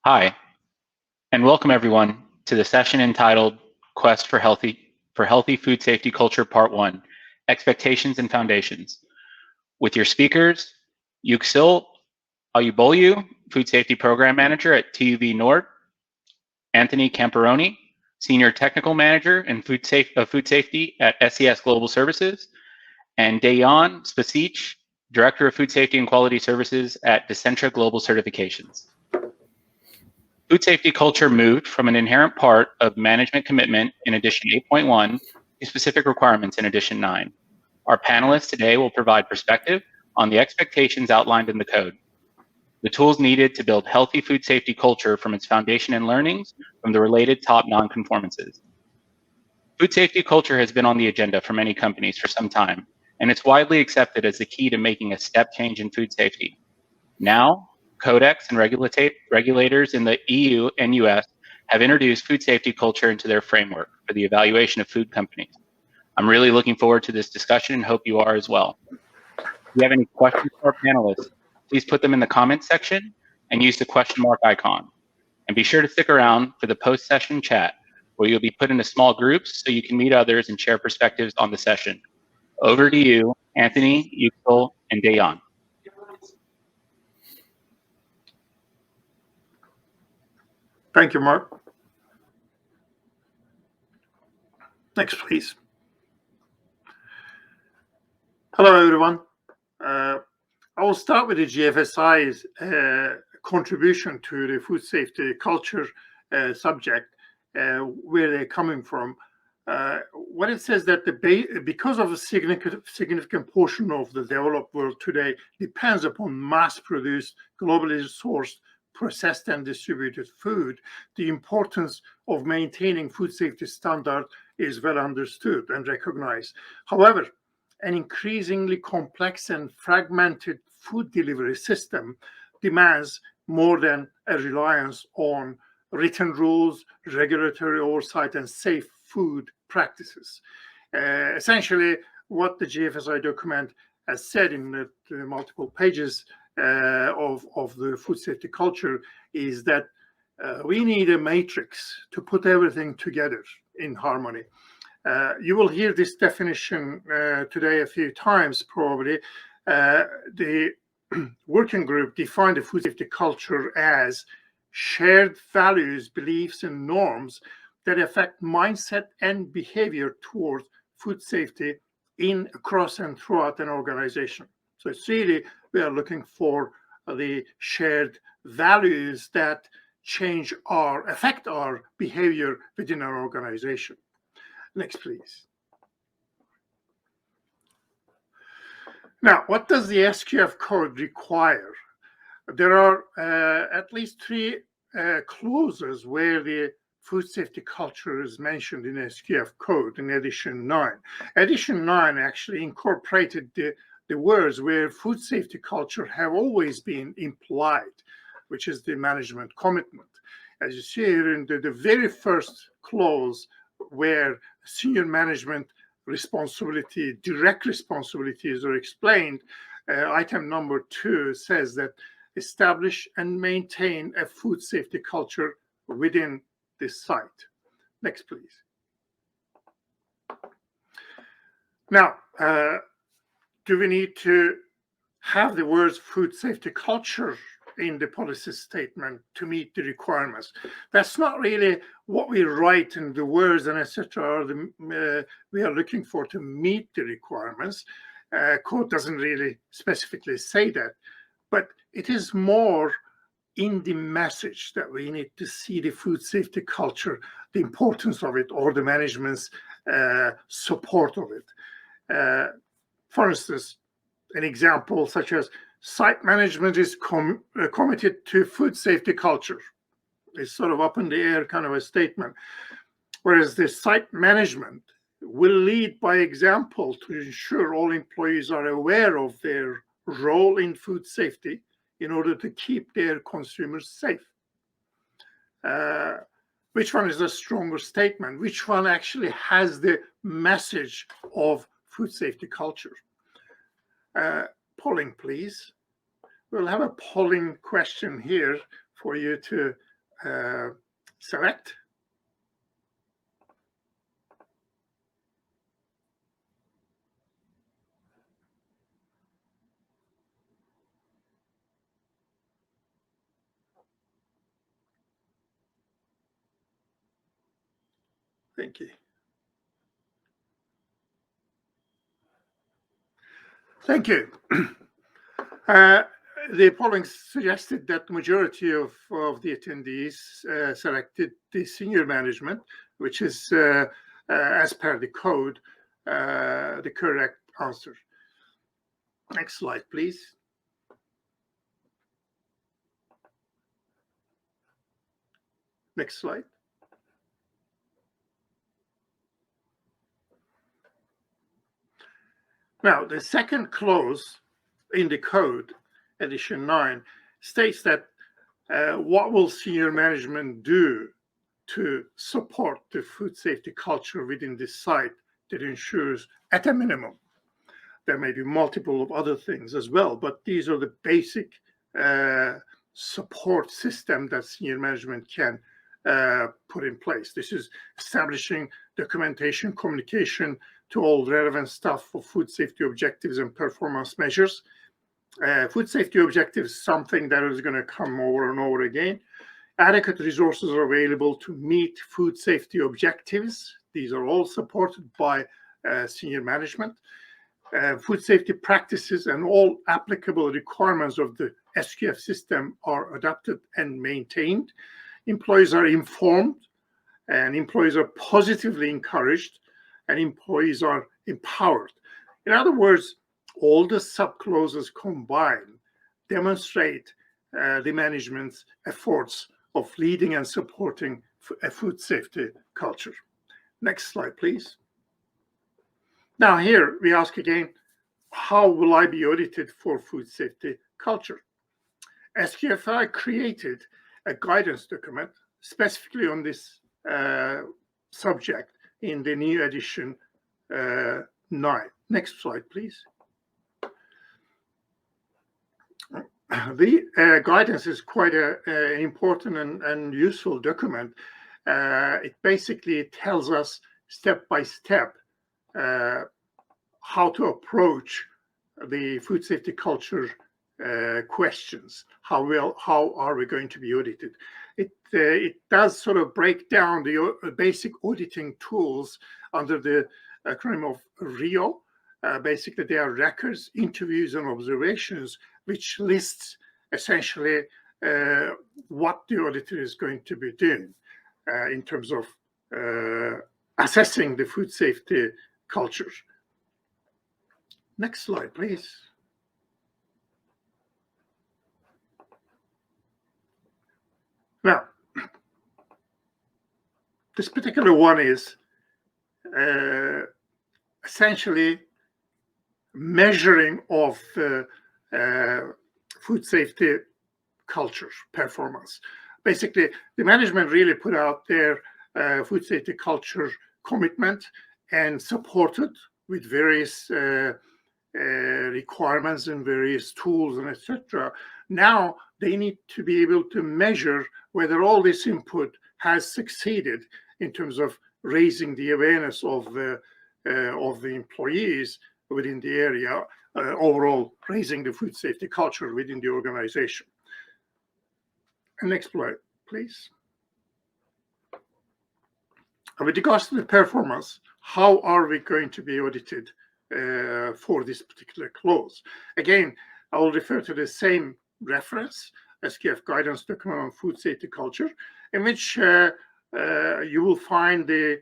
Hi, and welcome everyone to the session entitled Quest for Healthy Food Safety Culture Part 1, Expectations and Foundations, with your speakers, Yuxil Ayubolu, Food Safety Program Manager at TUV Nord, Anthony Camperoni, Senior Technical Manager in Food Safety at SES Global Services, and Dayan Spasic, Director of Food Safety and Quality Services at Decentra Global Certifications. Food safety culture moved from an inherent part of management commitment in Edition 8.1 to specific requirements in Edition 9. Our panelists today will provide perspective on the expectations outlined in the code, the tools needed to build healthy food safety culture from its foundation and learnings from the related top non-conformances. Food safety culture has been on the agenda for many companies for some time, and it's widely accepted as the key to making a step change in food safety. Now, codecs and regulators in the EU and US have introduced food safety culture into their framework for the evaluation of food companies. I'm really looking forward to this discussion and hope you are as well. If you have any questions for our panelists, please put them in the comments section and use the question mark icon. And be sure to stick around for the post-session chat, where you'll be put into small groups so you can meet others and share perspectives on the session. Over to you, Anthony, Yuxil, and Dayan. Thank you, Mark. Next, please. Hello, everyone. I will start with the GFSI's contribution to the food safety culture subject, where they're coming from. When it says that because of a significant portion of the developed world today depends upon mass-produced, globally sourced, processed and distributed food, the importance of maintaining food safety standard is well understood and recognized. However, an increasingly complex and fragmented food delivery system demands more than a reliance on written rules, regulatory oversight, and safe food practices. Essentially, what the GFSI document has said in the multiple pages of the food safety culture is that we need a matrix to put everything together in harmony. You will hear this definition today a few times, probably. The working group defined the food safety culture as shared values, beliefs, and norms that affect mindset and behavior towards food safety across and throughout an organization. So it's really, we are looking for the shared values that affect our behavior within our organization. Next, please. Now, what does the SQF code require? There are at least three clauses where the food safety culture is mentioned in SQF code in Edition 9. Edition 9 actually incorporated the words where food safety culture have always been implied, which is the management commitment. As you see here in the very first clause, where senior management responsibility, direct responsibilities are explained, item number 2 says that establish and maintain a food safety culture within this site. Next, please. Now, do we need to have the words food safety culture in the policy statement to meet the requirements? That's not really what we write in the words and etc. We are looking for to meet the requirements. Code doesn't really specifically say that, but it is more in the message that we need to see the food safety culture, the importance of it, or the management's support of it. For instance, an example such as site management is committed to food safety culture. It's sort of up in the air kind of a statement. Whereas the site management will lead by example to ensure all employees are aware of their role in food safety in order to keep their consumers safe. Which one is a stronger statement? Which one actually has the message of food safety culture? Polling, please. We'll have a polling question here for you to select. Thank you. Thank you. The polling suggested that the majority of the attendees selected the senior management, which is, as per the code, the correct answer. Next slide, please. Next slide. Now, the second clause in the code, edition 9, states that what will senior management do to support the food safety culture within the site that ensures, at a minimum, there may be multiple of other things as well, but these are the basic support system that senior management can put in place. This is establishing documentation, communication to all relevant staff for food safety objectives and performance measures. Food safety objectives is something that is going to come over and over again. Adequate resources are available to meet food safety objectives. These are all supported by senior management. Food safety practices and all applicable requirements of the SQF system are adopted and maintained. Employees are informed, and employees are positively encouraged, and employees are empowered. In other words, all the subclauses combined demonstrate the management's efforts of leading and supporting a food safety culture. Next slide, please. Now here we ask again, how will I be audited for food safety culture? SQFI created a guidance document specifically on this subject in the new edition 9. Next slide, please. The guidance is quite an important and useful document. It basically tells us step by step how to approach the food safety culture questions. How are we going to be audited? It does sort of break down the basic auditing tools under the acronym of RIO. Basically, they are records, interviews, and observations, which lists essentially what the auditor is going to be doing in terms of assessing the food safety culture. Next slide, please. Now, this particular one is essentially measuring of food safety culture performance. Basically, the management really put out their food safety culture commitment and supported with various requirements and various tools and etc. Now they need to be able to measure whether all this input has succeeded in terms of raising the awareness of the employees within the area, overall raising the food safety culture within the organization. And next slide, please. With regards to the performance, how are we going to be audited for this particular clause? Again, I will refer to the same reference, SQF guidance document on food safety culture, in which you will find the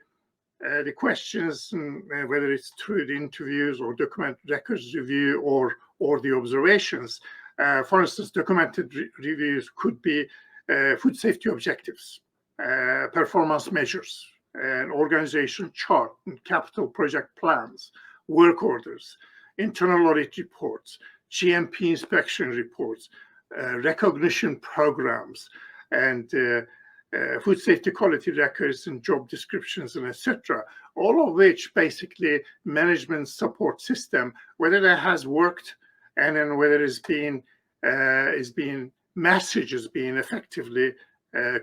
questions, whether it's through the interviews or document records review or the observations. For instance, documented reviews could be food safety objectives, performance measures, an organization chart, and capital project plans, work orders, internal audit reports, GMP inspection reports, recognition programs, and food safety quality records and job descriptions and etc. All of which basically management support system, whether that has worked and then whether it's being message is being effectively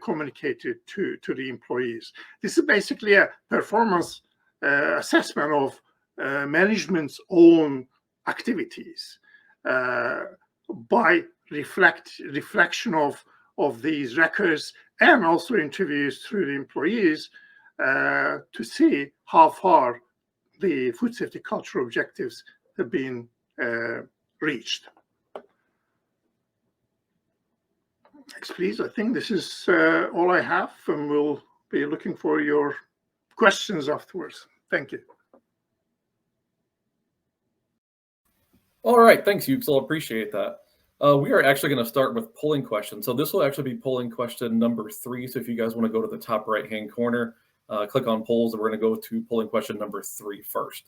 communicated to the employees. This is basically a performance assessment of management's own activities by reflection of these records and also interviews through the employees to see how far the food safety culture objectives have been reached. Next, please. I think this is all I have, and we'll be looking for your questions afterwards. Thank you. All right, thanks, Yüksel. Appreciate that. We are actually going to start with polling questions. So this will actually be polling question number 3. So if you guys want to go to the top right-hand corner, click on polls, and we're going to go to polling question number 3 first.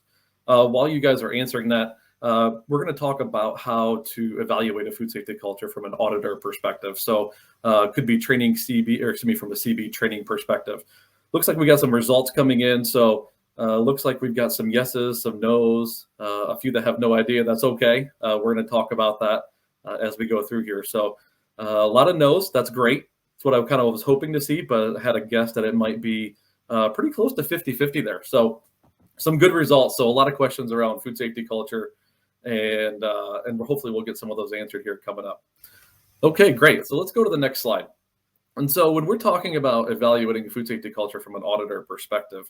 While you guys are answering that, we're going to talk about how to evaluate a food safety culture from an auditor perspective. So could be training CB, or excuse me, from a CB training perspective. Looks like we got some results coming in. So looks like we've got some yeses, some nos, a few that have no idea. That's okay. We're going to talk about that as we go through here. So a lot of no's. That's great. That's what I kind of was hoping to see, but I had a guess that it might be pretty close to 50-50 there. So some good results. So a lot of questions around food safety culture, and hopefully we'll get some of those answered here coming up. Okay, great. So let's go to the next slide. And so when we're talking about evaluating food safety culture from an auditor perspective,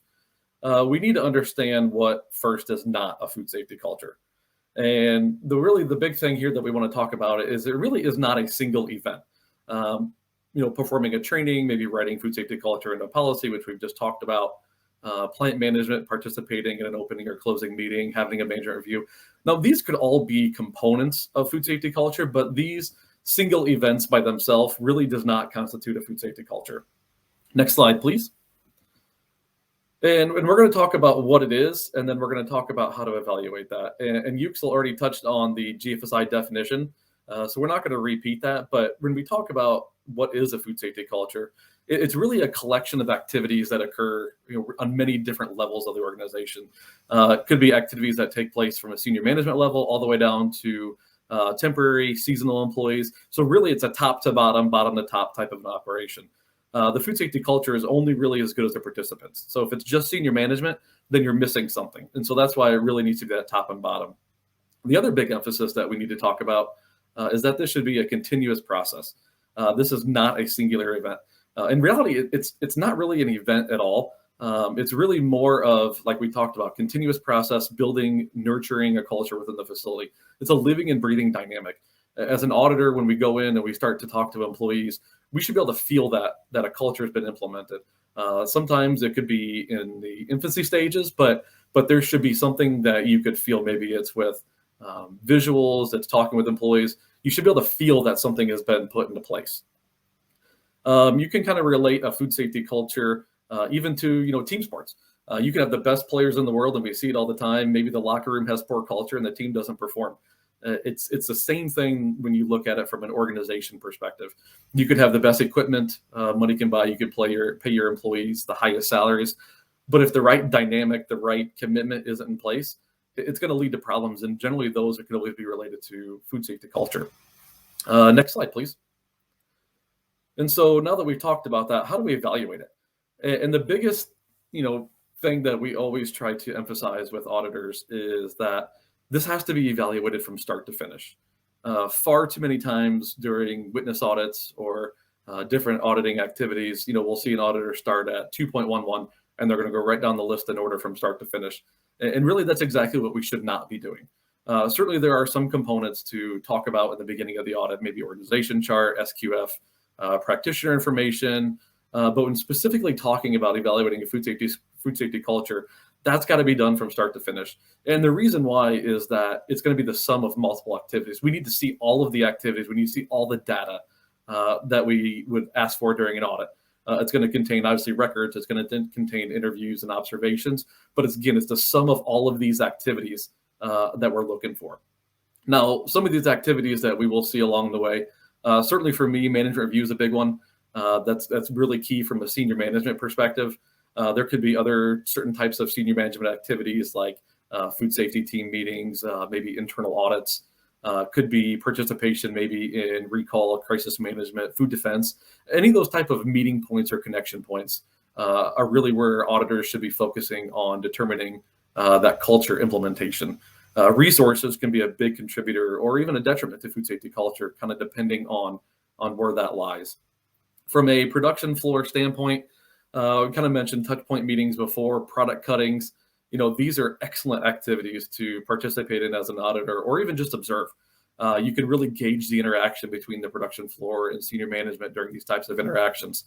we need to understand what first is not a food safety culture. And the big thing here that we want to talk about is it really is not a single event. Performing a training, maybe writing food safety culture into policy, which we've just talked about, plant management, participating in an opening or closing meeting, having a management review. Now, these could all be components of food safety culture, but these single events by themselves really does not constitute a food safety culture. Next slide, please. And we're going to talk about what it is, and then we're going to talk about how to evaluate that. And Yüksel already touched on the GFSI definition, so we're not going to repeat that. But when we talk about what is a food safety culture, it's really a collection of activities that occur on many different levels of the organization. It could be activities that take place from a senior management level all the way down to temporary, seasonal employees. So really, it's a top to bottom, bottom to top type of an operation. The food safety culture is only really as good as the participants. So if it's just senior management, then you're missing something. And so that's why it really needs to be that top and bottom. The other big emphasis that we need to talk about is that this should be a continuous process. This is not a singular event. In reality, it's not really an event at all. It's really more of, like we talked about, continuous process, building, nurturing a culture within the facility. It's a living and breathing dynamic. As an auditor, when we go in and we start to talk to employees, we should be able to feel that a culture has been implemented. Sometimes it could be in the infancy stages, but there should be something that you could feel. Maybe it's with visuals, it's talking with employees. You should be able to feel that something has been put into place. You can kind of relate a food safety culture even to team sports. You can have the best players in the world, and we see it all the time. Maybe the locker room has poor culture and the team doesn't perform. It's the same thing when you look at it from an organization perspective. You could have the best equipment money can buy. You could pay your employees the highest salaries, but if the right dynamic, the right commitment isn't in place, it's going to lead to problems. And generally, those can always be related to food safety culture. Next slide, please. And so now that we've talked about that, how do we evaluate it? And the biggest, thing that we always try to emphasize with auditors is that this has to be evaluated from start to finish. Far too many times during witness audits or different auditing activities, we'll see an auditor start at 2.11 and they're going to go right down the list in order from start to finish. And really, that's exactly what we should not be doing. Certainly, there are some components to talk about in the beginning of the audit, maybe organization chart, SQF, practitioner information. But when specifically talking about evaluating a food safety culture, that's got to be done from start to finish. And the reason why is that it's going to be the sum of multiple activities. We need to see all of the activities. We need to see all the data that we would ask for during an audit. It's going to contain, obviously, records. It's going to contain interviews and observations. But it's the sum of all of these activities that we're looking for. Now, some of these activities that we will see along the way, certainly for me, management review is a big one. That's really key from a senior management perspective. There could be other certain types of senior management activities like food safety team meetings, maybe internal audits. could be participation maybe in recall, crisis management, food defense. Any of those type of meeting points or connection points are really where auditors should be focusing on determining that culture implementation. Resources can be a big contributor or even a detriment to food safety culture, kind of depending on where that lies. From a production floor standpoint, we kind of mentioned touch point meetings before, product cuttings. These are excellent activities to participate in as an auditor or even just observe. You can really gauge the interaction between the production floor and senior management during these types of interactions.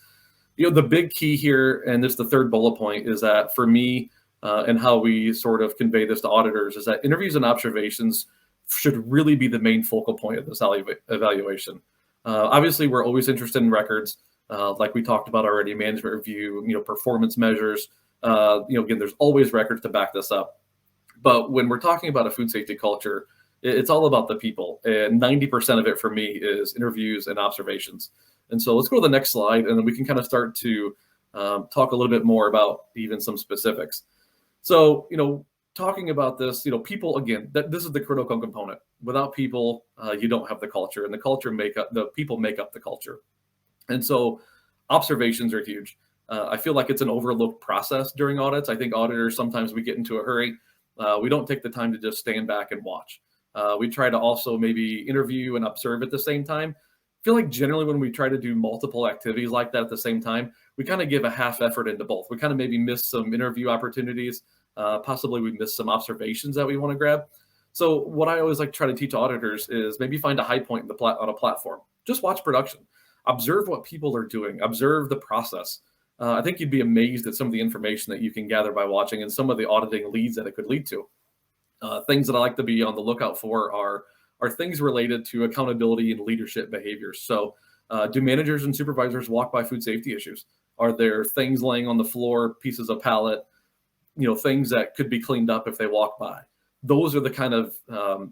The big key here, and this is the third bullet point, is that for me and how we sort of convey this to auditors is that interviews and observations should really be the main focal point of this evaluation. Obviously, we're always interested in records, like we talked about already, management review, performance measures. Again, there's always records to back this up. But when we're talking about a food safety culture, it's all about the people. And 90% of it for me is interviews and observations. And so let's go to the next slide, and then we can kind of start to talk a little bit more about even some specifics. So, talking about this, people, again, this is the critical component. Without people, you don't have the culture, and the people make up the culture. And so observations are huge. I feel like it's an overlooked process during audits. I think auditors, sometimes we get into a hurry. We don't take the time to just stand back and watch. We try to also maybe interview and observe at the same time. I feel like generally when we try to do multiple activities like that at the same time, we kind of give a half effort into both. We kind of maybe miss some interview opportunities. Possibly we miss some observations that we want to grab. So what I always like to try to teach auditors is maybe find a high point on a platform. Just watch production. Observe what people are doing. Observe the process. I think you'd be amazed at some of the information that you can gather by watching and some of the auditing leads that it could lead to. Things that I like to be on the lookout for are things related to accountability and leadership behaviors. So do managers and supervisors walk by food safety issues? Are there things laying on the floor, pieces of pallet, things that could be cleaned up if they walk by? Those are the kind of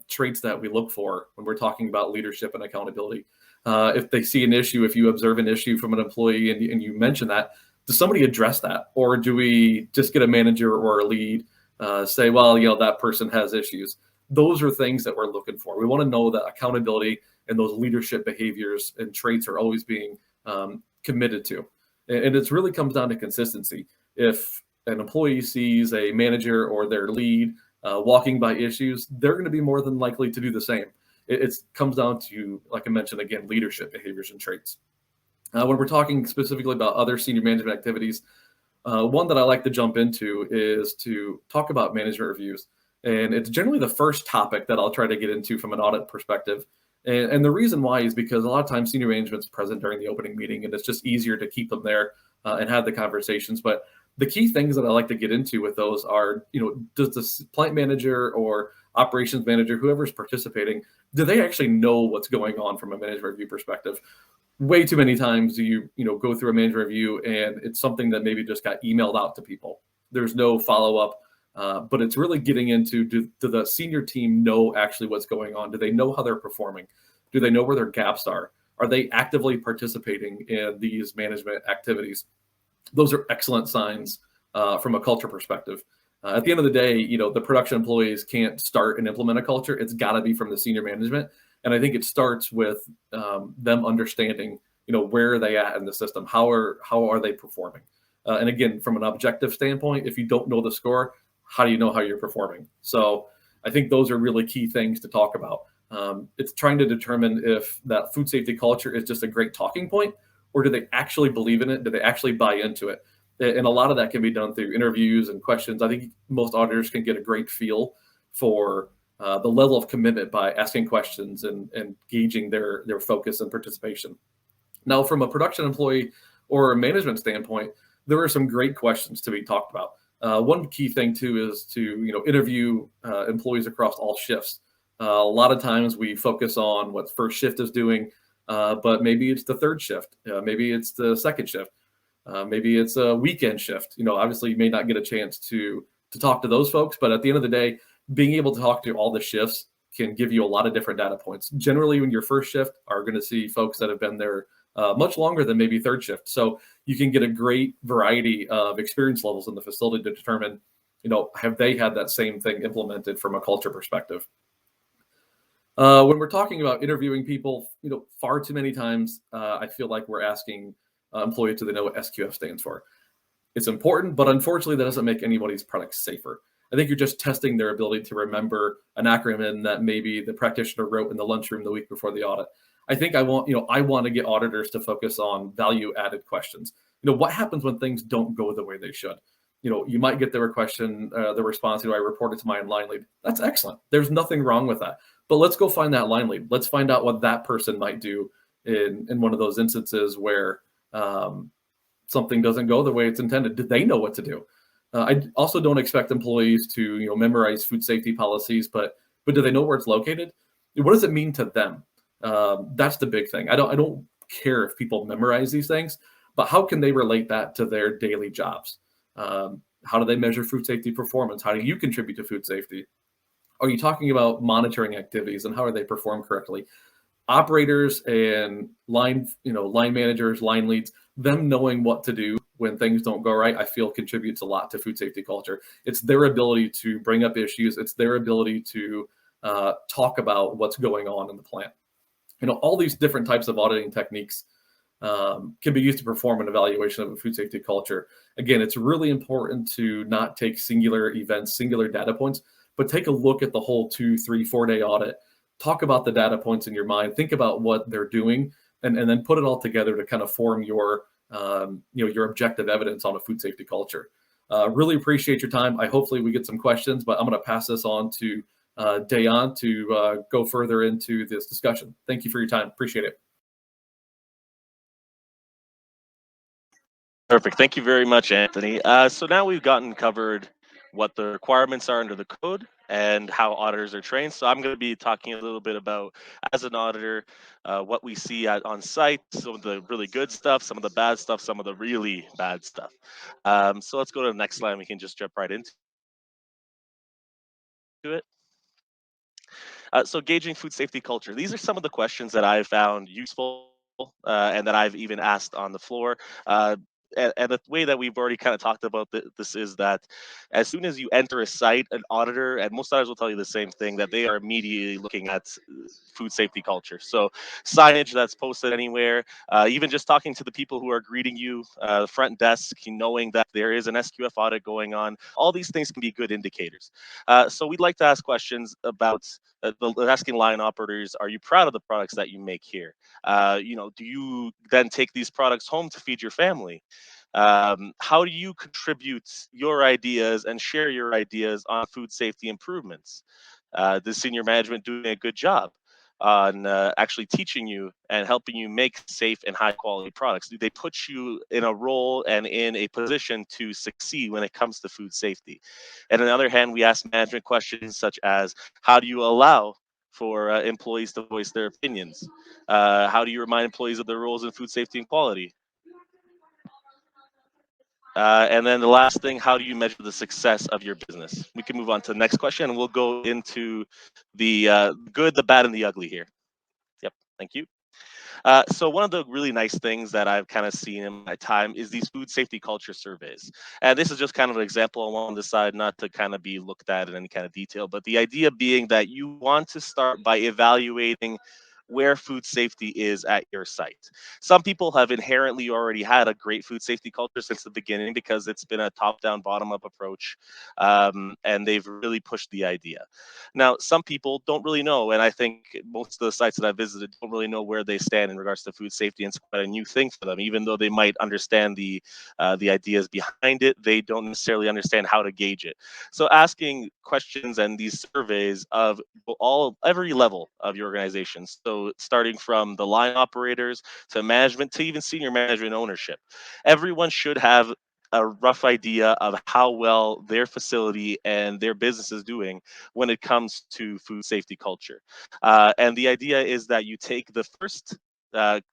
traits that we look for when we're talking about leadership and accountability. If they see an issue, if you observe an issue from an employee and you mention that, does somebody address that? Or do we just get a manager or a lead say, well, that person has issues? Those are things that we're looking for. We want to know that accountability and those leadership behaviors and traits are always being committed to. And it really comes down to consistency. If an employee sees a manager or their lead walking by issues, they're going to be more than likely to do the same. It comes down to, like I mentioned, again, leadership behaviors and traits. When we're talking specifically about other senior management activities, one that I like to jump into is to talk about management reviews. And it's generally the first topic that I'll try to get into from an audit perspective. And the reason why is because a lot of times senior management's present during the opening meeting, and it's just easier to keep them there and have the conversations. But the key things that I like to get into with those are, does the plant manager or operations manager, whoever's participating, do they actually know what's going on from a management review perspective? Way too many times do you go through a management review and it's something that maybe just got emailed out to people. There's no follow-up, but it's really getting into, do the senior team know actually what's going on? Do they know how they're performing? Do they know where their gaps are? Are they actively participating in these management activities? Those are excellent signs from a culture perspective. At the end of the day, the production employees can't start and implement a culture. It's got to be from the senior management. And I think it starts with them understanding, where are they at in the system? How are they performing? And again, from an objective standpoint, if you don't know the score, how do you know how you're performing? So I think those are really key things to talk about. It's trying to determine if that food safety culture is just a great talking point, or do they actually believe in it? Do they actually buy into it? And a lot of that can be done through interviews and questions. I think most auditors can get a great feel for the level of commitment by asking questions and gauging their focus and participation. Now, from a production employee or a management standpoint, there are some great questions to be talked about. One key thing too is to interview employees across all shifts. A lot of times we focus on what first shift is doing, but maybe it's the third shift, maybe it's the second shift, maybe it's a weekend shift. Obviously you may not get a chance to talk to those folks, but at the end of the day, being able to talk to all the shifts can give you a lot of different data points. Generally, when your first shift are going to see folks that have been there much longer than maybe third shift. So you can get a great variety of experience levels in the facility to determine, have they had that same thing implemented from a culture perspective. When we're talking about interviewing people, far too many times, I feel like we're asking employees, do they know what SQF stands for? It's important, but unfortunately, that doesn't make anybody's product safer. I think you're just testing their ability to remember an acronym that maybe the practitioner wrote in the lunchroom the week before the audit. I think I want to get auditors to focus on value-added questions. What happens when things don't go the way they should? You might get the response, I reported to my line lead. That's excellent. There's nothing wrong with that. But let's go find that line lead. Let's find out what that person might do in one of those instances where something doesn't go the way it's intended. Do they know what to do? I also don't expect employees to memorize food safety policies, but do they know where it's located? What does it mean to them? That's the big thing. I don't care if people memorize these things, but how can they relate that to their daily jobs? How do they measure food safety performance? How do you contribute to food safety? Are you talking about monitoring activities and how are they performed correctly? Operators and line managers, line leads, them knowing what to do when things don't go right, I feel contributes a lot to food safety culture. It's their ability to bring up issues. It's their ability to talk about what's going on in the plant. All these different types of auditing techniques can be used to perform an evaluation of a food safety culture. Again, it's really important to not take singular events, singular data points, but take a look at the whole 2, 3, 4-day audit. Talk about the data points in your mind. Think about what they're doing, and then put it all together to kind of form your objective evidence on a food safety culture. Really appreciate your time. Hopefully we get some questions, but I'm going to pass this on to Dayan to go further into this discussion. Thank you for your time. Appreciate it. Perfect. Thank you very much, Anthony. So now we've covered what the requirements are under the code and how auditors are trained. So I'm going to be talking a little bit about, as an auditor, what we see on site, some of the really good stuff, some of the bad stuff, some of the really bad stuff. So let's go to the next slide. And we can just jump right into it. So gauging food safety culture. These are some of the questions that I've found useful and that I've even asked on the floor. And the way that we've already kind of talked about this is that as soon as you enter a site, an auditor, and most auditors will tell you the same thing, that they are immediately looking at food safety culture. So signage that's posted anywhere, even just talking to the people who are greeting you, the front desk, knowing that there is an SQF audit going on, all these things can be good indicators. So we'd like to ask questions about asking line operators, are you proud of the products that you make here? Do you then take these products home to feed your family? How do you contribute your ideas and share your ideas on food safety improvements? The senior management doing a good job on actually teaching you and helping you make safe and high quality products? Do they put you in a role and in a position to succeed when it comes to food safety? And on the other hand, we ask management questions such as, how do you allow for employees to voice their opinions? How do you remind employees of their roles in food safety and quality? And then the last thing, how do you measure the success of your business? We can move on to the next question, and we'll go into the good, the bad, and the ugly here. Yep, thank you. So one of the really nice things that I've kind of seen in my time is these food safety culture surveys. And this is just kind of an example along the side, not to kind of be looked at in any kind of detail, but the idea being that you want to start by evaluating where food safety is at your site. Some people have inherently already had a great food safety culture since the beginning because it's been a top-down, bottom-up approach, and they've really pushed the idea. Now, some people don't really know, and I think most of the sites that I visited don't really know where they stand in regards to food safety, and it's quite a new thing for them. Even though they might understand the ideas behind it, they don't necessarily understand how to gauge it. So, asking questions and these surveys of every level of your organization. So, starting from the line operators to management to even senior management ownership, everyone should have a rough idea of how well their facility and their business is doing when it comes to food safety culture. And the idea is that you take the first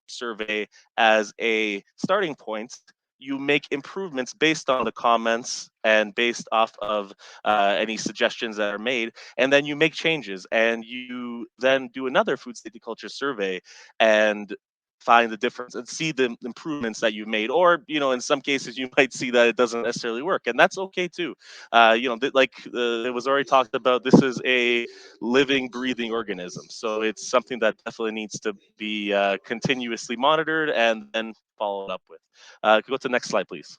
survey as a starting point. You make improvements based on the comments and based off of any suggestions that are made, and then you make changes, and you then do another food safety culture survey and find the difference and see the improvements that you've made. Or, in some cases you might see that it doesn't necessarily work, and that's okay too. It was already talked about, this is a living, breathing organism, so it's something that definitely needs to be continuously monitored and then followed up with. Go to the next slide, please.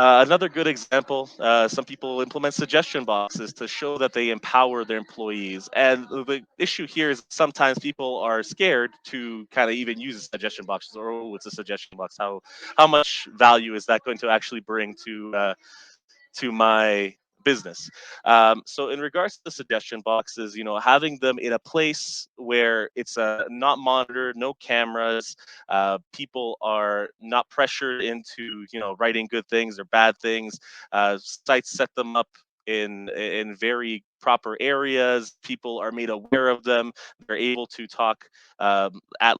Another good example, some people implement suggestion boxes to show that they empower their employees. And the issue here is sometimes people are scared to kind of even use suggestion boxes, or, oh, it's a suggestion box. How much value is that going to actually bring to my business? So in regards to the suggestion boxes, having them in a place where it's not monitored, no cameras, people are not pressured into writing good things or bad things. Sites set them up in very proper areas. People are made aware of them. They're able to talk at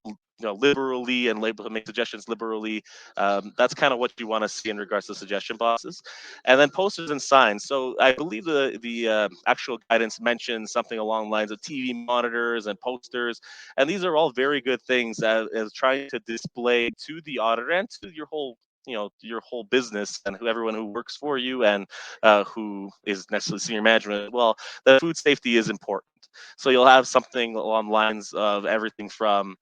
liberally and able to make suggestions liberally. That's kind of what you want to see in regards to suggestion boxes. And then posters and signs. So I believe the actual guidance mentions something along the lines of TV monitors and posters, and these are all very good things as trying to display to the auditor and to your whole business and everyone who works for you and who is necessarily senior management. Well, that food safety is important. So you'll have something along the lines of everything from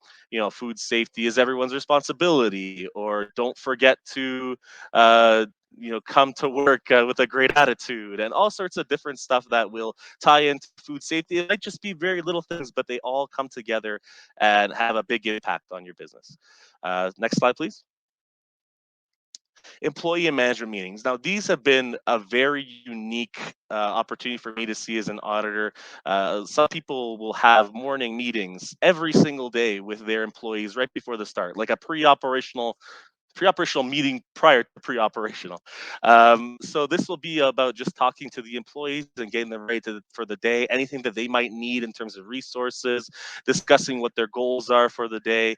food safety is everyone's responsibility, or don't forget to come to work with a great attitude, and all sorts of different stuff that will tie into food safety. It might just be very little things, but they all come together and have a big impact on your business. Next slide, please. Employee and management meetings. Now, these have been a very unique opportunity for me to see as an auditor. Some people will have morning meetings every single day with their employees right before the start, like a pre-operational meeting prior to pre-operational. So this will be about just talking to the employees and getting them ready for the day, anything that they might need in terms of resources, discussing what their goals are for the day.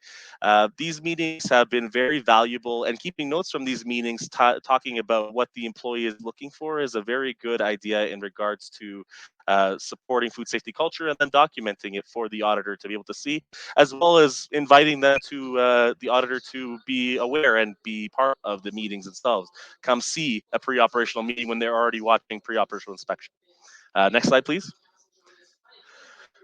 These meetings have been very valuable, and keeping notes from these meetings, talking about what the employee is looking for, is a very good idea in regards to supporting food safety culture, and then documenting it for the auditor to be able to see, as well as inviting them to the auditor to be aware and be part of the meetings themselves. Come see a pre-operational meeting when they're already watching pre-operational inspection. Next slide, please.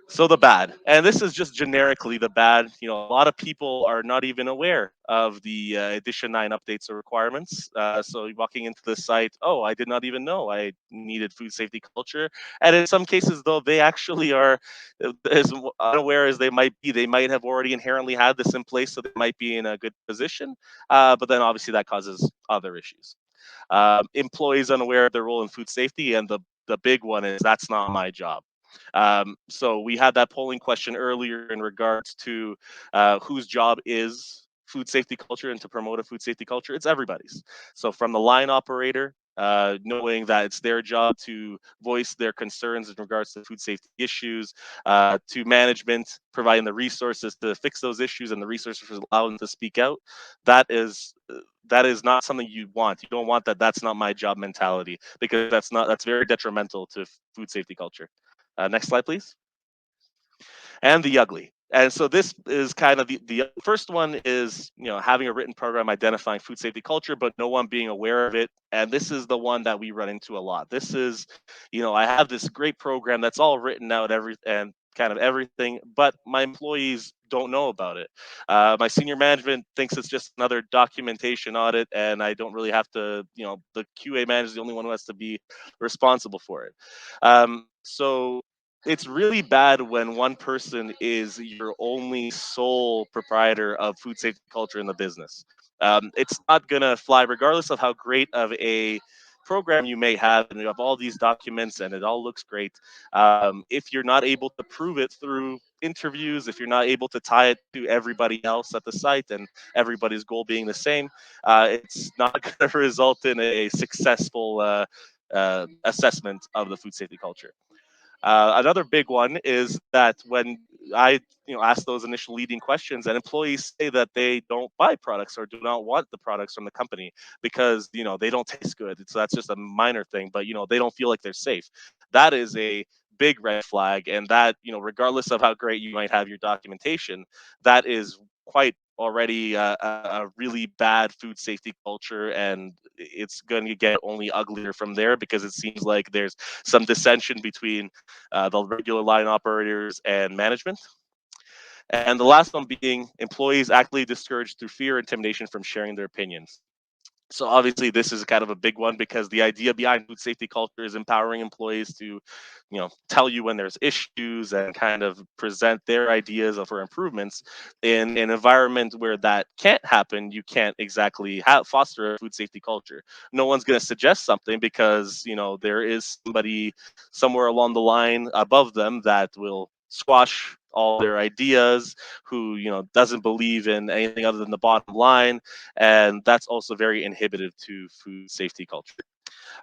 So the bad, and this is just generically the bad. A lot of people are not even aware of the Edition 9 updates or requirements. So walking into the site, oh, I did not even know I needed food safety culture. And in some cases, though, they actually are as unaware as they might be. They might have already inherently had this in place, so they might be in a good position. But then obviously that causes other issues. Employees unaware of their role in food safety, and the big one is, that's not my job. So we had that polling question earlier in regards to whose job is food safety culture and to promote a food safety culture. It's everybody's. So from the line operator, knowing that it's their job to voice their concerns in regards to food safety issues, to management providing the resources to fix those issues and the resources for allowing them to speak out. That is not something you want. You don't want that. That's not my job mentality, because that's very detrimental to food safety culture. Next slide, please. And the ugly. And so this is kind of the first one is, having a written program identifying food safety culture, but no one being aware of it. And this is the one that we run into a lot. This is, I have this great program that's all written out and kind of everything, but my employees don't know about it. My senior management thinks it's just another documentation audit, and I don't really have to, the QA manager is the only one who has to be responsible for it. So it's really bad when one person is your only sole proprietor of food safety culture in the business. It's not going to fly, regardless of how great of a program you may have, and you have all these documents and it all looks great. If you're not able to prove it through interviews, if you're not able to tie it to everybody else at the site and everybody's goal being the same, it's not going to result in a successful assessment of the food safety culture. Another big one is that when I ask those initial leading questions, and employees say that they don't buy products or do not want the products from the company because they don't taste good. So that's just a minor thing, but they don't feel like they're safe. That is a big red flag. And that, regardless of how great you might have your documentation, that is quite already a really bad food safety culture, and it's going to get only uglier from there, because it seems like there's some dissension between the regular line operators and management. And the last one being employees actively discouraged through fear or intimidation from sharing their opinions. So obviously this is kind of a big one, because the idea behind food safety culture is empowering employees to, tell you when there's issues and kind of present their ideas for improvements. In an environment where that can't happen, you can't exactly foster a food safety culture. No one's going to suggest something, because there is somebody somewhere along the line above them that will squash all their ideas, who doesn't believe in anything other than the bottom line, and that's also very inhibitive to food safety culture.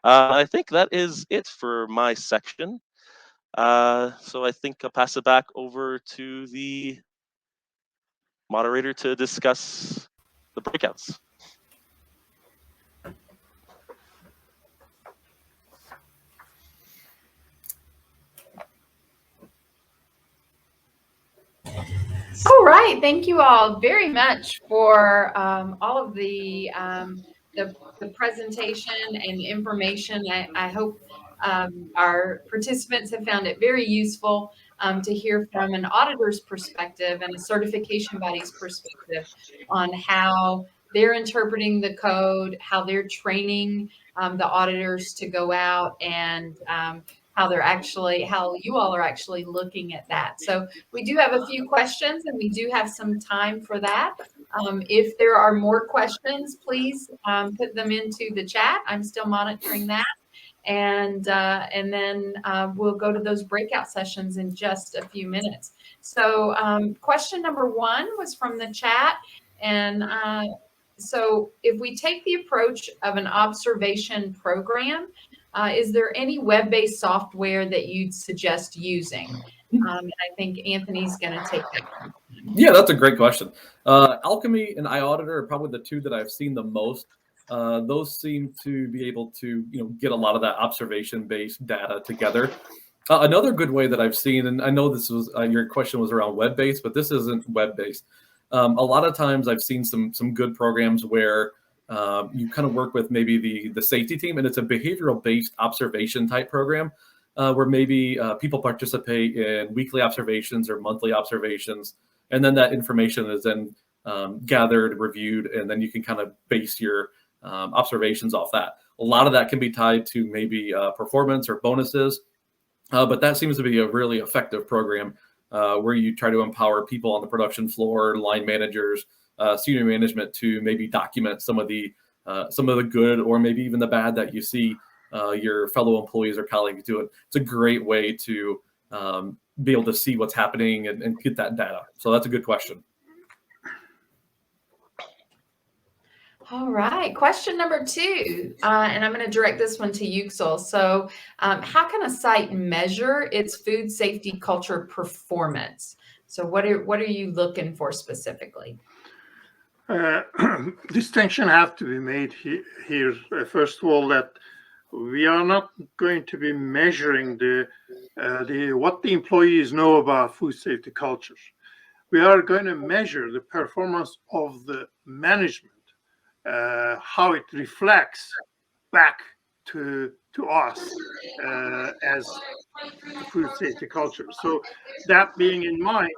I think that is it for my section. So I think I'll pass it back over to the moderator to discuss the breakouts. All right, thank you all very much for all of the presentation and information. I hope our participants have found it very useful to hear from an auditor's perspective and a certification body's perspective on how they're interpreting the code, how they're training the auditors to go out, and how you all are actually looking at that. So we do have a few questions, and we do have some time for that. If there are more questions, please put them into the chat. I'm still monitoring that. And then we'll go to those breakout sessions in just a few minutes. So question number 1 was from the chat. And so if we take the approach of an observation program, is there any web-based software that you'd suggest using? And I think Anthony's going to take that. Yeah, that's a great question. Alchemy and iAuditor are probably the two that I've seen the most. Those seem to be able to, get a lot of that observation-based data together. Another good way that I've seen, and I know this was your question was around web-based, but this isn't web-based. A lot of times I've seen some good programs where you kind of work with maybe the safety team, and it's a behavioral-based observation type program where maybe people participate in weekly observations or monthly observations, and then that information is then gathered, reviewed, and then you can kind of base your observations off that. A lot of that can be tied to maybe performance or bonuses, but that seems to be a really effective program where you try to empower people on the production floor, line managers, senior management to maybe document some of the good or maybe even the bad that you see your fellow employees or colleagues doing. It's a great way to be able to see what's happening and get that data. So that's a good question. All right, question number 2, and I'm going to direct this one to Yüksel. So how can a site measure its food safety culture performance? So what are you looking for specifically? Distinction has to be made here. First of all, that we are not going to be measuring what the employees know about food safety culture. We are going to measure the performance of the management, how it reflects back to us as food safety culture. So that being in mind,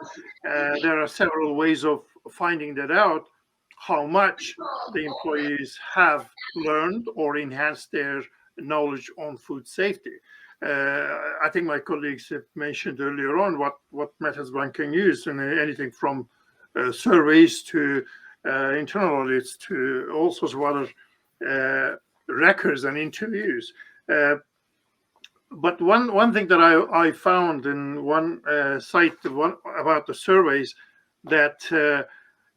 there are several ways of finding that out, how much the employees have learned or enhanced their knowledge on food safety. I think my colleagues have mentioned earlier on what methods one can use, and anything from surveys to internal audits to all sorts of other records and interviews. But one thing that I found in one site about the surveys, that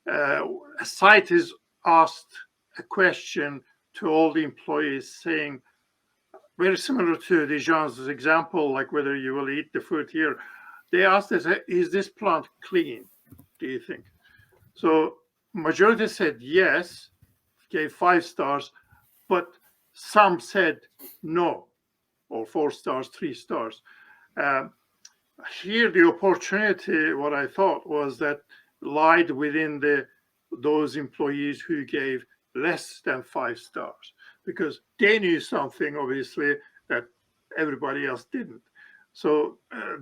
a site is asked a question to all the employees saying, very similar to Dijon's example, like whether you will eat the food here. They asked us, is this plant clean, do you think? So majority said yes, gave 5 stars, but some said no, or 4 stars, 3 stars. Here, the opportunity, what I thought was that lied within those employees who gave less than 5 stars, because they knew something, obviously, that everybody else didn't. So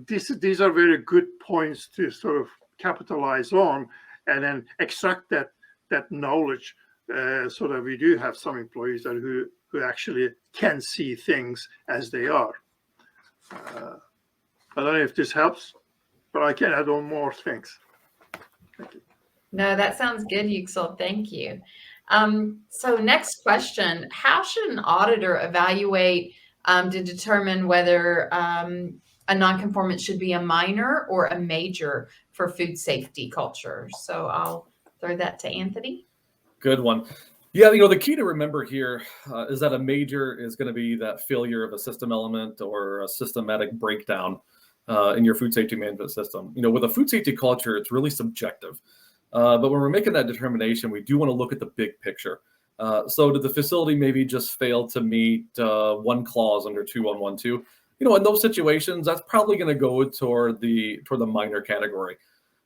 these are very good points to sort of capitalize on, and then extract that knowledge, so that we do have some employees that who actually can see things as they are. I don't know if this helps, but I can add on more things. Thank you. No, that sounds good, Yüksel. Thank you. So next question, how should an auditor evaluate to determine whether a nonconformance should be a minor or a major for food safety culture? So I'll throw that to Anthony. Good one. Yeah, the key to remember here is that a major is going to be that failure of a system element or a systematic breakdown in your food safety management system. With a food safety culture, it's really subjective. But when we're making that determination, we do want to look at the big picture. So did the facility maybe just fail to meet one clause under 2112? In those situations, that's probably going to go toward the minor category.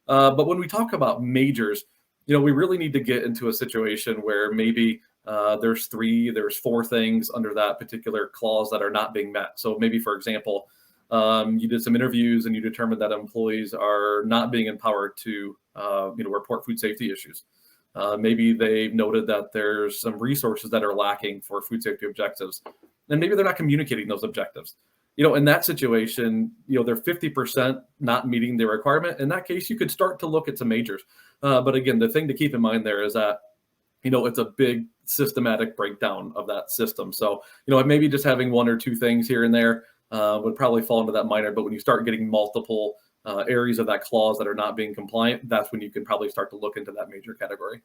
But when we talk about majors, we really need to get into a situation where maybe there's 4 things under that particular clause that are not being met. So maybe, for example, you did some interviews and you determined that employees are not being empowered to report food safety issues. Maybe they've noted that there's some resources that are lacking for food safety objectives, and maybe they're not communicating those objectives. In that situation, they're 50% not meeting the requirement. In that case, you could start to look at some majors. But again, the thing to keep in mind there is that, it's a big systematic breakdown of that system. So, maybe just having 1 or 2 things here and there would probably fall into that minor. But when you start getting multiple areas of that clause that are not being compliant, that's when you can probably start to look into that major category.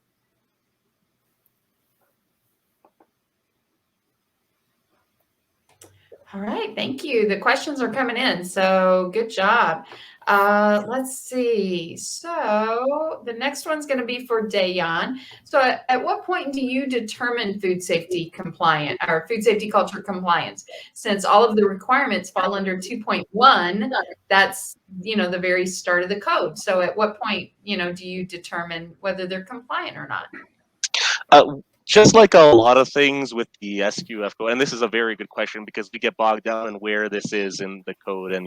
All right, thank you. The questions are coming in, so good job. Let's see. So the next one's going to be for Dayan. So at what point do you determine food safety compliant or food safety culture compliance? Since all of the requirements fall under 2.1, that's, the very start of the code. So at what point, do you determine whether they're compliant or not? Just like a lot of things with the SQF code, and this is a very good question because we get bogged down in where this is in the code, and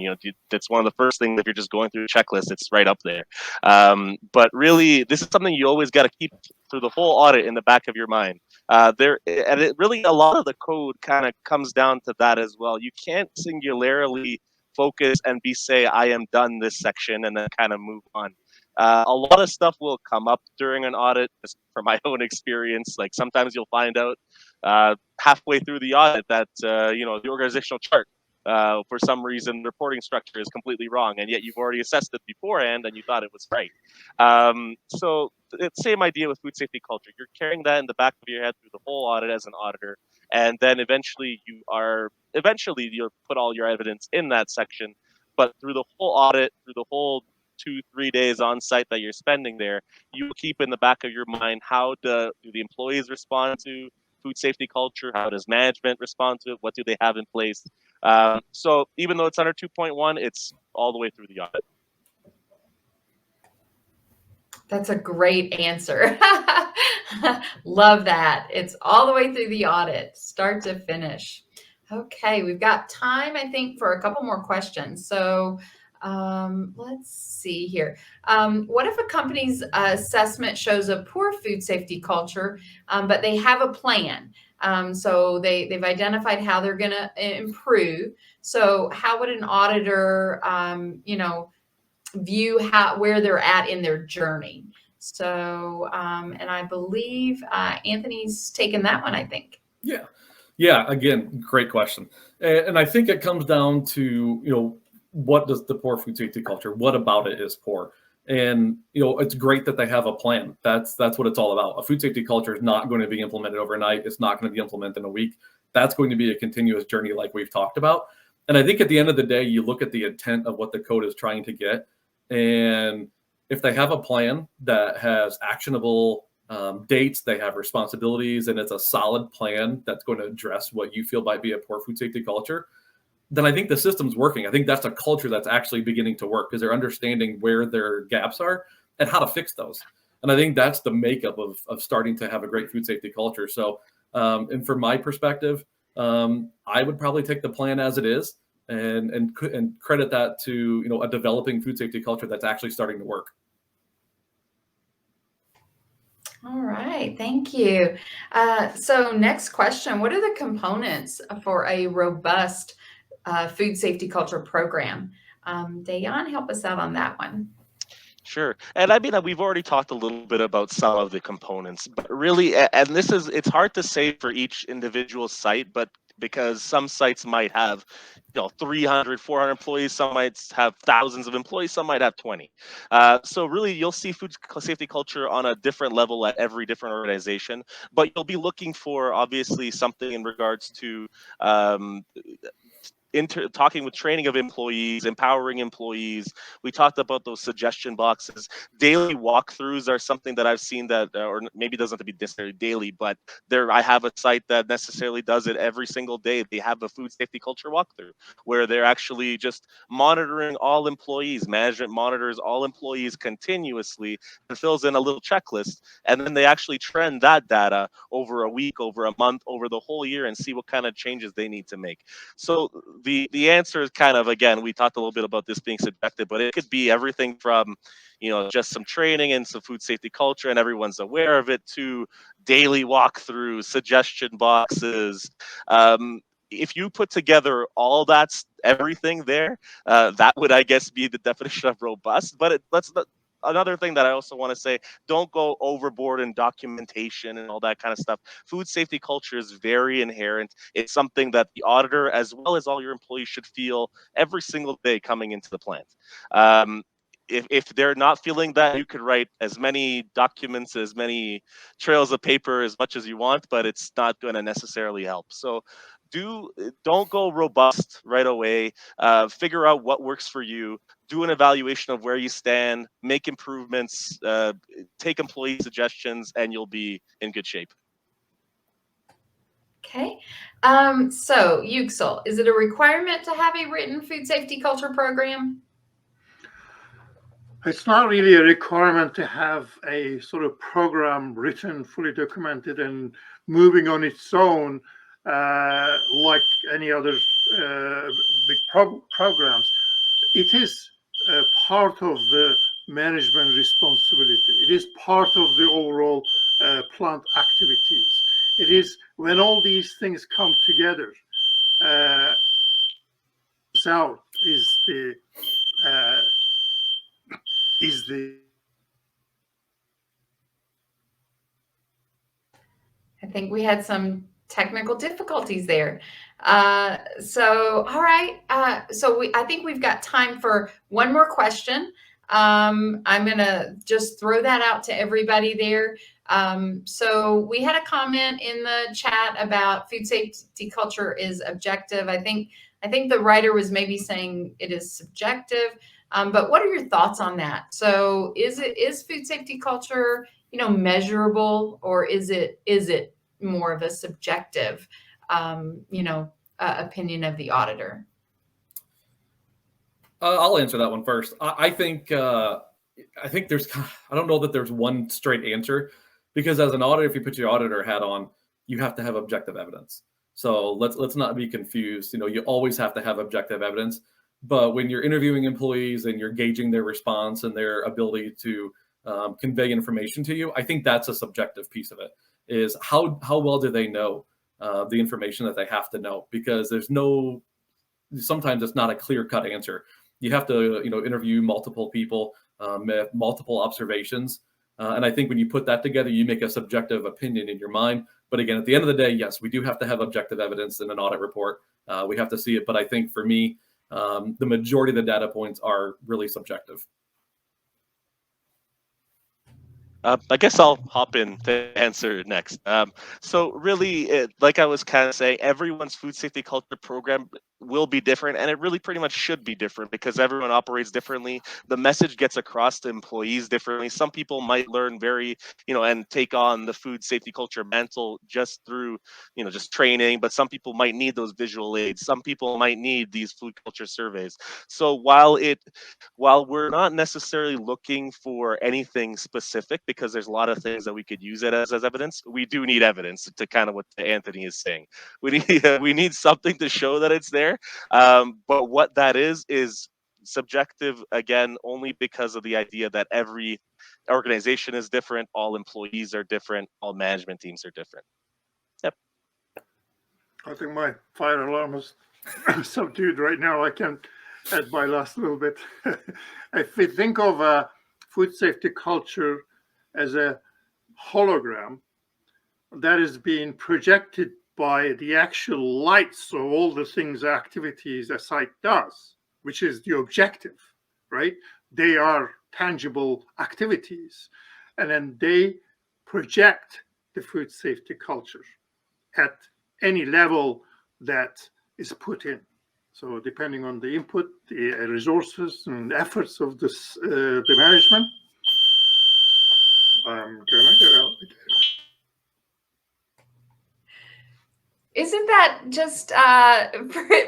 that's one of the first things. If you're just going through a checklist, it's right up there. But really, this is something you always got to keep through the whole audit in the back of your mind. A lot of the code kind of comes down to that as well. You can't singularly focus and say, I am done this section, and then kind of move on. A lot of stuff will come up during an audit, just from my own experience. Like sometimes you'll find out halfway through the audit that the organizational chart for some reason the reporting structure is completely wrong, and yet you've already assessed it beforehand and you thought it was right. So it's the same idea with food safety culture. You're carrying that in the back of your head through the whole audit as an auditor, and then eventually you'll put all your evidence in that section. But through the whole audit, through the whole 2-3 days on site that you're spending there, you keep in the back of your mind, how do the employees respond to food safety culture? How does management respond to it? What do they have in place? So even though it's under 2.1, it's all the way through the audit. That's a great answer. Love that. It's all the way through the audit, start to finish. Okay, we've got time, I think, for a couple more questions. So let's see here. What if a company's assessment shows a poor food safety culture, but they have a plan? So they've identified how they're going to improve. So how would an auditor, view where they're at in their journey? So, and I believe Anthony's taken that one, I think. Yeah. Again, great question. And I think it comes down to, what does the poor food safety culture, what about it is poor? And, it's great that they have a plan. That's what it's all about. A food safety culture is not going to be implemented overnight. It's not going to be implemented in a week. That's going to be a continuous journey like we've talked about. And I think at the end of the day, you look at the intent of what the code is trying to get. And if they have a plan that has actionable dates, they have responsibilities, and it's a solid plan that's going to address what you feel might be a poor food safety culture, then I think the system's working. I think that's a culture that's actually beginning to work because they're understanding where their gaps are and how to fix those. And I think that's the makeup of starting to have a great food safety culture. So, and from my perspective, I would probably take the plan as it is and credit that to a developing food safety culture that's actually starting to work. All right, thank you. So next question, what are the components for a robust food safety culture program? Dayan, help us out on that one. Sure. And I mean, we've already talked a little bit about some of the components, but really, and it's hard to say for each individual site, but because some sites might have, 300, 400 employees, some might have thousands of employees, some might have 20. So really, you'll see food safety culture on a different level at every different organization, but you'll be looking for obviously something in regards to talking with training of employees, empowering employees. We talked about those suggestion boxes. Daily walkthroughs are something that I've seen that, or maybe it doesn't have to be necessarily daily, but I have a site that necessarily does it every single day. They have a food safety culture walkthrough where they're actually just monitoring all employees. Management monitors all employees continuously and fills in a little checklist. And then they actually trend that data over a week, over a month, over the whole year and see what kind of changes they need to make. So the answer is kind of, again, we talked a little bit about this being subjective, but it could be everything from just some training and some food safety culture and everyone's aware of it, to daily walkthroughs, suggestion boxes. If you put together all that's everything there, that would, I guess, be the definition of robust. But another thing that I also want to say, don't go overboard in documentation and all that kind of stuff. Food safety culture is very inherent. It's something that the auditor, as well as all your employees, should feel every single day coming into the plant. If they're not feeling that, you could write as many documents, as many trails of paper, as much as you want, but it's not going to necessarily help. So don't go robust right away. Figure out what works for you. Do an evaluation of where you stand, make improvements, take employee suggestions, and you'll be in good shape. Okay. So Yuxel, is it a requirement to have a written food safety culture program? It's not really a requirement to have a sort of program written, fully documented, and moving on its own like any other big programs. It is part of the management responsibility. It is part of the overall plant activities. It is when all these things come together, out is the I think we had some technical difficulties there. So, all right. I think we've got time for one more question. I'm going to just throw that out to everybody there. So we had a comment in the chat about food safety culture is objective. I think the writer was maybe saying it is subjective. But what are your thoughts on that? So is food safety culture, measurable, or is it more of a subjective, opinion of the auditor? I'll answer that one first. I think there's, I don't know that there's one straight answer, because as an auditor, if you put your auditor hat on, you have to have objective evidence. So let's not be confused. You always have to have objective evidence. But when you're interviewing employees and you're gauging their response and their ability to convey information to you, I think that's a subjective piece of it. Is how well do they know the information that they have to know? Because sometimes it's not a clear-cut answer. You have to interview multiple people, multiple observations, and I think when you put that together, you make a subjective opinion in your mind. But again, at the end of the day, yes, we do have to have objective evidence in an audit report. We have to see it. But I think for me, the majority of the data points are really subjective. I guess I'll hop in to answer next. So really, like I was kind of saying, everyone's food safety culture program will be different, and it really pretty much should be different because everyone operates differently. The message gets across to employees differently. Some people might learn very, and take on the food safety culture mantle just through, just training, but some people might need those visual aids. Some people might need these food culture surveys. So while we're not necessarily looking for anything specific, because there's a lot of things that we could use it as evidence, we do need evidence to kind of what Anthony is saying. We need something to show that it's there. But what that is subjective, again, only because of the idea that every organization is different, all employees are different, all management teams are different. Yep. I think my fire alarm is subdued right now. I can add my last little bit. If we think of a food safety culture as a hologram that is being projected by the actual lights of all the things, activities a site does, which is the objective, right? They are tangible activities. And then they project the food safety culture at any level that is put in. So depending on the input, the resources and efforts of this, the management, I'm gonna get out again. Isn't that just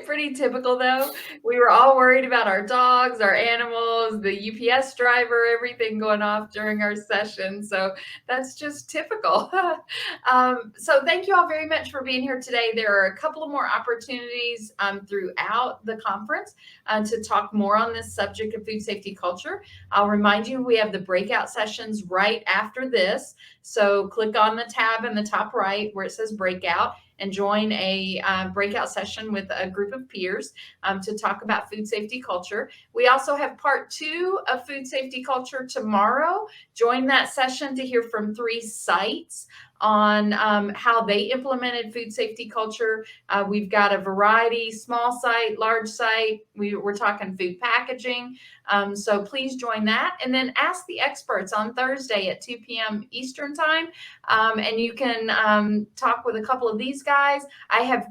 pretty typical, though? We were all worried about our dogs, our animals, the UPS driver, everything going off during our session. So that's just typical. So thank you all very much for being here today. There are a couple of more opportunities throughout the conference to talk more on this subject of food safety culture. I'll remind you, we have the breakout sessions right after this. So click on the tab in the top right where it says breakout and join a breakout session with a group of peers to talk about food safety culture. We also have part 2 of food safety culture tomorrow. Join that session to hear from 3 sites on how they implemented food safety culture. We've got a variety, small site, large site. We're talking food packaging. So please join that. And then Ask the Experts on Thursday at 2 p.m. Eastern time. And you can talk with a couple of these guys. I have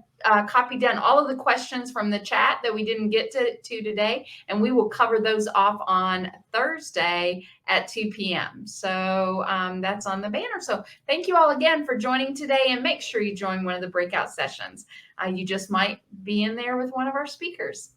copied down all of the questions from the chat that we didn't get to today, and we will cover those off on Thursday at 2 p.m. So that's on the banner. So thank you all again for joining today, and make sure you join one of the breakout sessions. You just might be in there with one of our speakers.